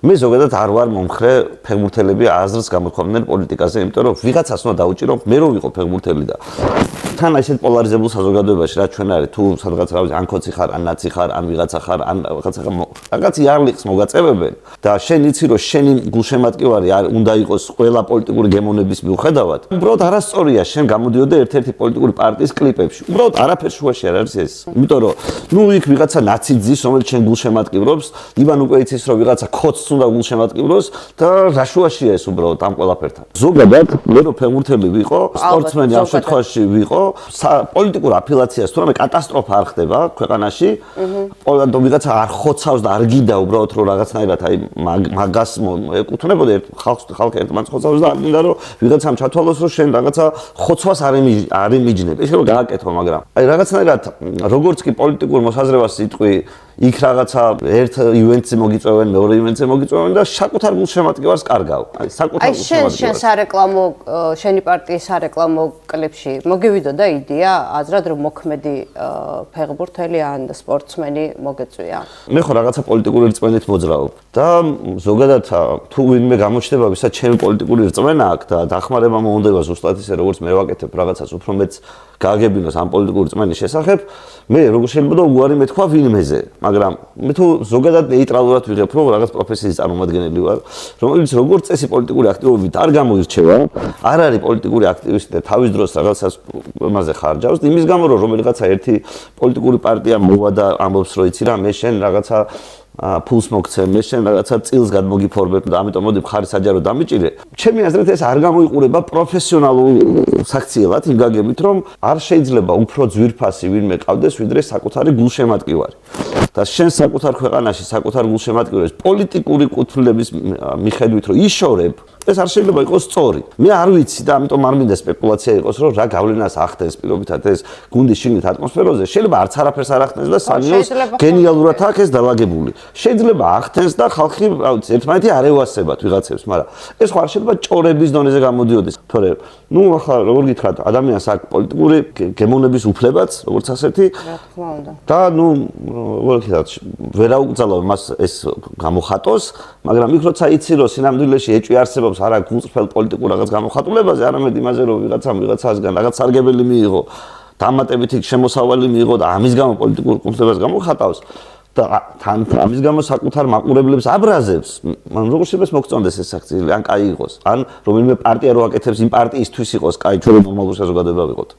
მე ზოგადად არ ვარ მომხრე ფეხბურთელები აზრს გამოთქვამდნენ პოლიტიკაზე, იმიტომ რომ ვიღაცას უნდა დაუჭირო, მე რო ვიყო ფეხბურთელი და თან ისეთ პოლარიზებულ საზოგადოებაში, რაც ჩვენ არის, თუ სადღაც რა ვიცი, ან ქოცი ხარ, ან ნაცი ხარ, ან ვიღაცა ხარ, ან რაღაც იარლიხს მოგაწევებენ და შენ იცი რომ შენი გულშემატკივარი უნდა იყოს ყველა პოლიტიკური გემოვნების მიუხედავად. უბრალოდ არასწორია შენ გამოდიოდა ერთ-ერთი პოლიტიკური პარტიის კლიპებში. უბრალოდ არაფერ შუაში არ არის ეს. იმიტომ რომ ნუ იქ ვიღაცა ნაცი ძის, რომელიც შენ გულშემატკივრობს, ივან უკვე იცის რომ ვიღაცა ქოცს უნდა გულშემატკივროს და რა შუაშია ეს უბრალოდ ამ ყველაფერთან. ზოგადად მე რო ფეხბურთელი ვიყო, სპორტსმენი ამ შემთხვევაში ვიყო, პოლიტიკურ აფილაციას თუნდაც კატასტროფა არ ხდება ქვეყანაში. პოლიტიკა ვიღაცა არ ხოცავს და არ გიდა უბრალოდ რომ რაღაცნაირად აი მაგას ეკუთვნებოდა ხალხი ერთმანეთს ხოცავს და არ გინდა რომ ვიღაცამ ჩათვალოს რომ შენ რაღაცა ხოცვას არ იმიჯნებ. ეს რომ გააკეთო, მაგრამ აი რაღაცნაირად როგორც კი პოლიტიკურ მოსაზრებას იტყვი იქ რაღაცა ერთ ივენტზე მოგიწევენ, მეორე ივენტზე მოგიწევენ და საკუთარ გულშემატკივარს კარგავ. აი საკუთარ გულშემატკივარს. შენ სარეკლამო შენი პარტიის სარეკლამო კლიპში მოგივიდოდა იდეა აზრად რომ მოქმედი ფეხბურთელი ან სპორტსმენი მოგეწვია. მე ხო რაღაცა პოლიტიკური რწმენით მოძრაობ და ზოგადად თუ ვინმე გამოჩნდება ვისაც ჩემი პოლიტიკური რწმენა აქვს და დახმარება მოუნდება ზუსტად ისე როგორც მე ვაკეთებ რაღაცას უფრო მეც გააგებინოს ამ პოლიტიკური რწმენის შესახებ, მე როგორ შეიძლება უარი მეთქვა ვინმეზე. მაგრამ მე თუ ზოგადად ნეიტრალურად ვიღებ რომ რაღაც პროფესიის წარმომადგენელი ვარ, რომელიც როგორც წესი პოლიტიკური აქტივობით არ გამოირჩევა, არ არის პოლიტიკური აქტივისტი და თავის დროს რაღაცას მასზე ხარჯავს, იმის გამო რომ რომელიღაცა ერთი პოლიტიკური პარტია მოვა და ამბობს რომ იცი რა, მე შენ რაღაცა ფულს მოგცემ, მე შენ რაღაცა წილს გადმოგიფორმებ და ამიტომ მოდი მხარი საჯარო დამიჭირე. ჩემი აზრით ეს არ გამოიყურება პროფესიონალურ საქციელად იმ გაგებით რომ არ შეიძლება უფრო ძვირფასი ვინმე ყავდეს ვიდრე საკუთარი გულშემატკივარი. და შენ საკუთარ ქვეყანაში საკუთარ გულშემატკივარს პოლიტიკური კუთვნილების მიხედვით რომ იშორებ, ეს არ შეიძლება იყოს სწორი. მე არ ვიცი და ამიტომ არ მინდა სპეკულაცია იყოს რომ რა გავლენას ახდენს პირობითად ეს გუნდის შიგნით ატმოსფეროზე. შეიძლება არც არაფერს არ ახდენს და სანიოს გენიალურად აქვს ეს დალაგებული. შეიძლება ახდენს და ხალხი, რა ვიცი, ერთმანეთი არ ევასებათ ვიღაცებს, მაგრამ ეს ხო არ შეიძლება ჭორების დონეზე გამოდიოდეს. თორე, ნუ ახლა როგორ გითხრათ, ადამიანს აქვს პოლიტიკური გემოვნების უფლებაც, როგორც ასეთი. რა თქმა უნდა. და ნუ როგორ გითხრათ, ვერაუკრძალავ მას ეს გამოხატოს, მაგრამ იქ როცა იცი რომ სინამდვილეში ეჭვი არსებობს არა გულწრფელ პოლიტიკურ რაღაც გამოხატულებაზე, არამედ იმაზე რომ ვიღაცასგან რაღაც სარგებელი მიიღო, დამატებითი შემოსავალი მიიღო და ამის გამო პოლიტიკურ კუნთებას გამოხატავს და თან ამის გამო საკუთარ მაყურებლებს აბრაზებს, მან როგორ შეიძლება მოგწონდეს ეს საქციელი, ან კაი იყოს, ან რომელიმე პარტია რო აკეთებს იმ პარტიისთვის იყოს კაი, ჩვენ ნორმალური საზოგადოება ვიყოთ.